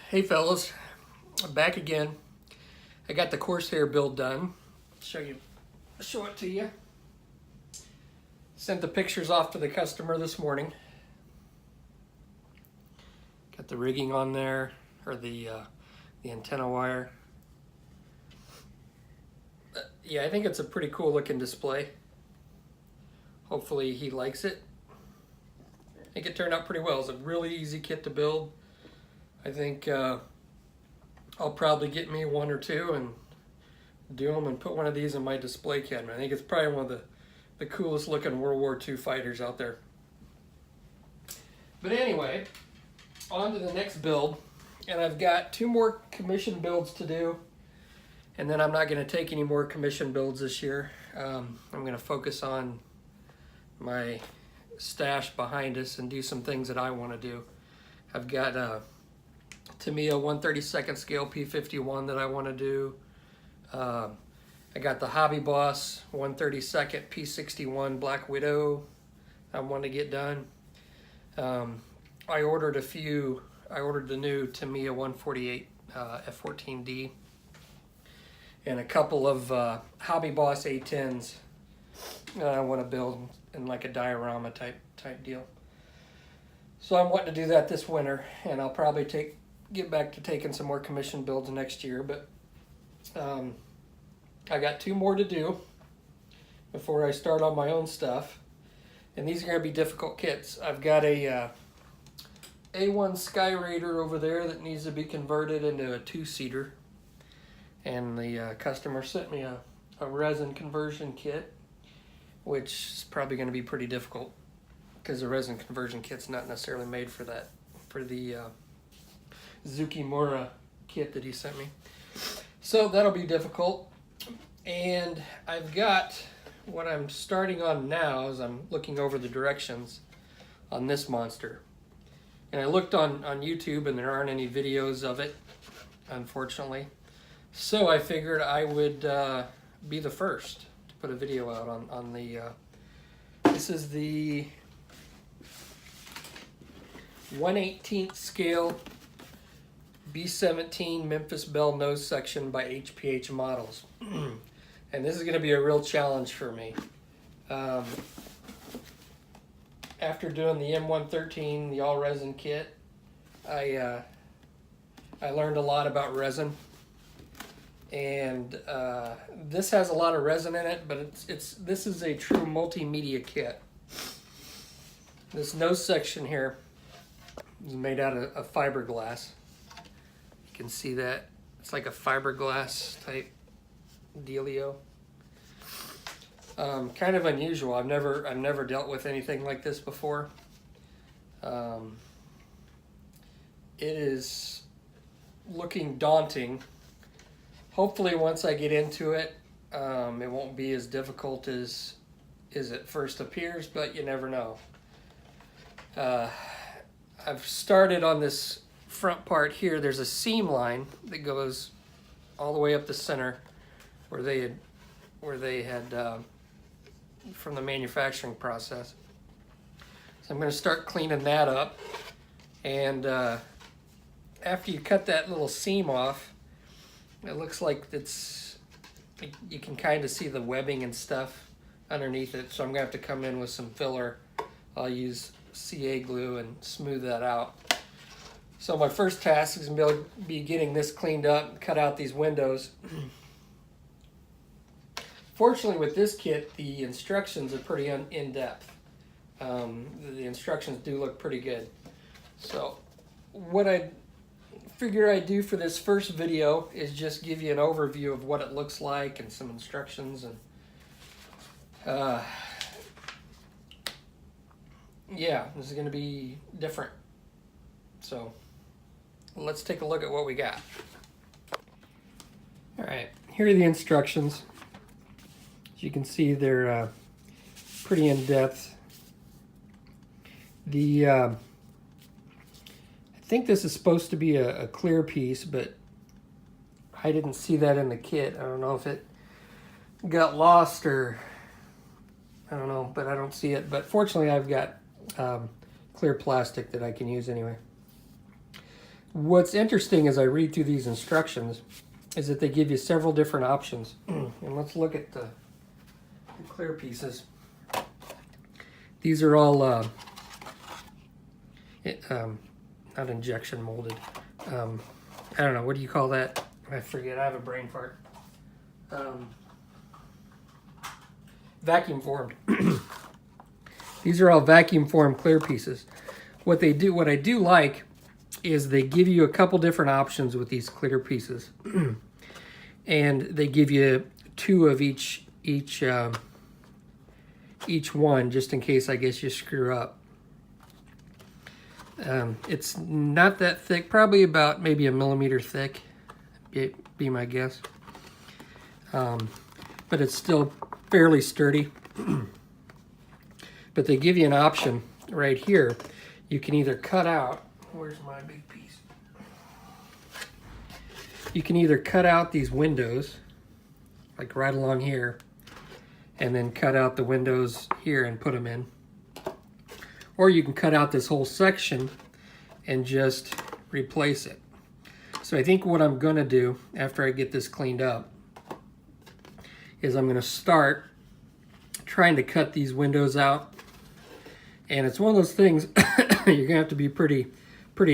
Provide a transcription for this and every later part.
Hey fellas, I'm back again. I got the Corsair build done. Show it to you. Sent the pictures off to the customer this morning. Got the rigging on there, or the antenna wire. Yeah, I think it's a pretty cool looking display. Hopefully he likes it. I think it turned out pretty well. It's a really easy kit to build. I think I'll probably get me one or two and do them and put one of these in my display cabinet. I think it's probably one of the coolest looking World War II fighters out there. But anyway, on to the next build. And I've got 2 more commission builds to do. And then I'm not going to take any more commission builds this year. I'm going to focus on my stash behind us and do some things that I want to do. I've got Tamiya 1/32 scale P51 that I want to do. I got the Hobby Boss 1/32 P61 Black Widow I want to get done. I ordered the new Tamiya 148 F14D and a couple of Hobby Boss A10s I want to build in like a diorama type deal. So I'm wanting to do that this winter, and I'll probably get back to taking some more commission builds next year. But I got 2 more to do before I start on my own stuff, and these are going to be difficult kits. I've got a A1 Sky Raider over there that needs to be converted into a 2-seater, and the customer sent me a resin conversion kit, which is probably going to be pretty difficult because the resin conversion kit's not necessarily made for that, for the Zukimura kit that he sent me. So that'll be difficult. And I've got what I'm starting on now as I'm looking over the directions on this monster. And I looked on YouTube and there aren't any videos of it, unfortunately. So I figured I would be the first to put a video out on the, this is the 1/18 scale B17 Memphis Belle nose section by HPH Models. And this is going to be a real challenge for me. After doing the M113, the all resin kit, I learned a lot about resin. And this has a lot of resin in it, but this is a true multimedia kit. This nose section here is made out of fiberglass. You can see that it's like a fiberglass type dealio. Kind of unusual. I've never dealt with anything like this before. It is looking daunting. Hopefully once I get into it, it won't be as difficult as it first appears, but you never know. I've started on this front part here. There's a seam line that goes all the way up the center where they had from the manufacturing process. So I'm going to start cleaning that up, and after you cut that little seam off, it looks like you can kind of see the webbing and stuff underneath it. So I'm going to have to come in with some filler. I'll use CA glue and smooth that out. So my first task is going to be getting this cleaned up and cut out these windows. Fortunately with this kit, the instructions are pretty in-depth. The instructions do look pretty good. So what I figure I'd do for this first video is just give you an overview of what it looks like and some instructions, and yeah, this is going to be different. So let's take a look at what we got. All right, here are the instructions. As you can see, they're pretty in-depth. I think this is supposed to be a clear piece, but I didn't see that in the kit. I don't know if it got lost or I don't know, but I don't see it. But fortunately, I've got clear plastic that I can use anyway. What's interesting as I read through these instructions is that they give you several different options. And let's look at the clear pieces. These are all not injection molded. I don't know, what do you call that? I forget, I have a brain fart. Vacuum formed. These are all vacuum formed clear pieces. What I do like is they give you a couple different options with these clear pieces. And they give you 2 of each one, just in case, I guess, you screw up. It's not that thick, probably about maybe a millimeter thick, be my guess. But it's still fairly sturdy. But they give you an option right here. You can either cut out, where's my big piece? You can either cut out these windows, like right along here, and then cut out the windows here and put them in. Or you can cut out this whole section and just replace it. So I think what I'm gonna do after I get this cleaned up is I'm gonna start trying to cut these windows out. And it's one of those things you're gonna have to be pretty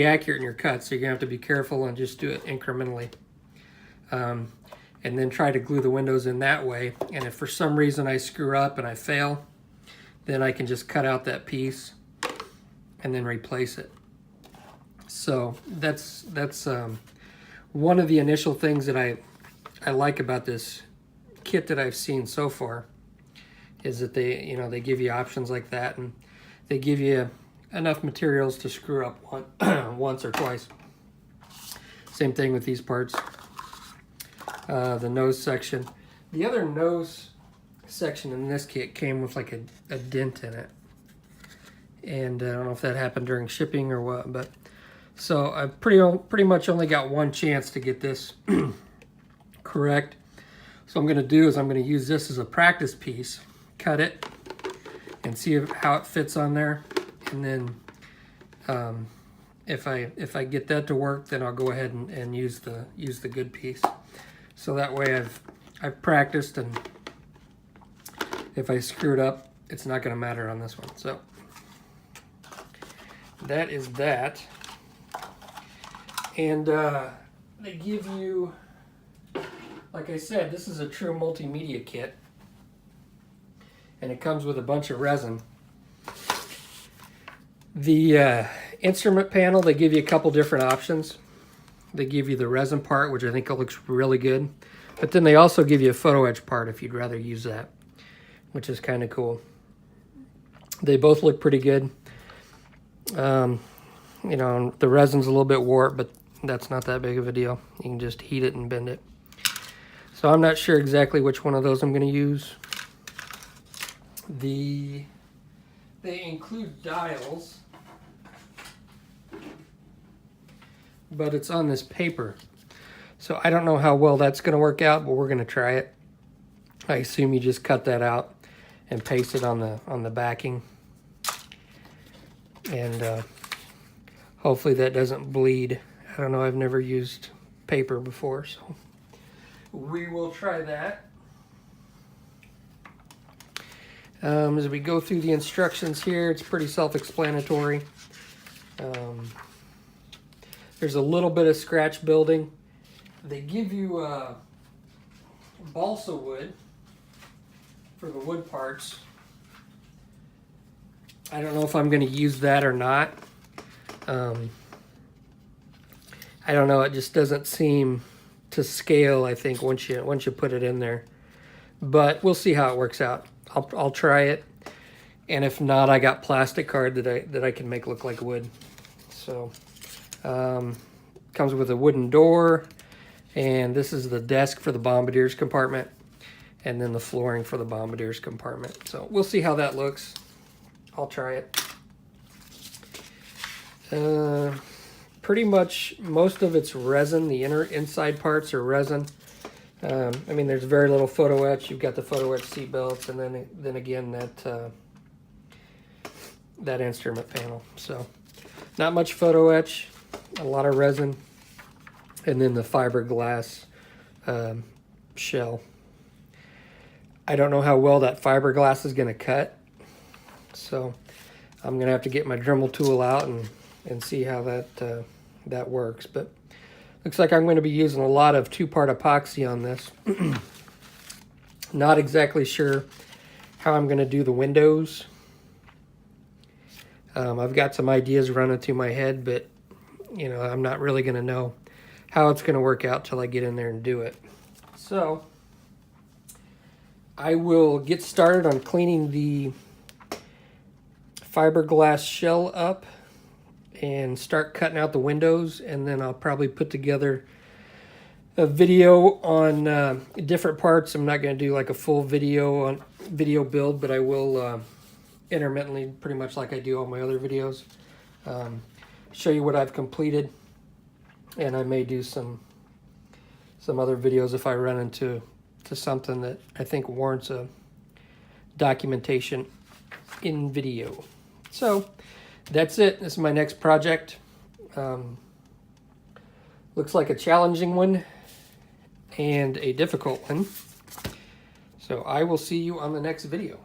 accurate in your cuts, so you're gonna have to be careful and just do it incrementally. And then try to glue the windows in that way. And if for some reason I screw up and I fail, then I can just cut out that piece and then replace it. So that's one of the initial things that I like about this kit that I've seen so far, is that they give you options like that, and they give you enough materials to screw up once or twice. Same thing with these parts. The nose section. The other nose section in this kit came with like a dent in it. And I don't know if that happened during shipping or what, but so I've pretty much only got one chance to get this correct. So what I'm going to do is I'm going to use this as a practice piece, cut it, and see how it fits on there. And then if I get that to work, then I'll go ahead and use the good piece. So that way I've practiced, and if I screwed up, it's not going to matter on this one. So that is that. And they give you, like I said, this is a true multimedia kit, and it comes with a bunch of resin. The instrument panel, they give you a couple different options. They give you the resin part, which I think looks really good. But then they also give you a photo etch part if you'd rather use that, which is kind of cool. They both look pretty good. You know, the resin's a little bit warped, but that's not that big of a deal. You can just heat it and bend it. So I'm not sure exactly which one of those I'm going to use. They include dials, but it's on this paper. So I don't know how well that's going to work out, but we're going to try it. I assume you just cut that out and paste it on the backing. And hopefully that doesn't bleed. I don't know, I've never used paper before, so we will try that. As we go through the instructions here, it's pretty self-explanatory. There's a little bit of scratch building. They give you balsa wood for the wood parts. I don't know if I'm going to use that or not. I don't know, it just doesn't seem to scale, I think, once you put it in there. But we'll see how it works out. I'll try it, and if not, I got plastic card that I can make look like wood. So comes with a wooden door, and this is the desk for the bombardier's compartment, and then the flooring for the bombardier's compartment. So we'll see how that looks. I'll try it. Pretty much most of it's resin. The inside parts are resin. I mean, there's very little photo etch. You've got the photo etch seat belts, and then again that instrument panel. So not much photo etch. a lot of resin, and then the fiberglass shell. I don't know how well that fiberglass is going to cut, so I'm going to have to get my Dremel tool out and see how that works. But looks like I'm going to be using a lot of 2-part epoxy on this. Not exactly sure how I'm going to do the windows. I've got some ideas running through my head, but you know, I'm not really going to know how it's going to work out till I get in there and do it. So I will get started on cleaning the fiberglass shell up and start cutting out the windows, and then I'll probably put together a video on different parts. I'm not going to do like a full video build, but I will intermittently, pretty much like I do all my other videos, show you what I've completed, and I may do some other videos if I run into something that I think warrants a documentation in video. So that's it. This is my next project. Looks like a challenging one and a difficult one. So I will see you on the next video.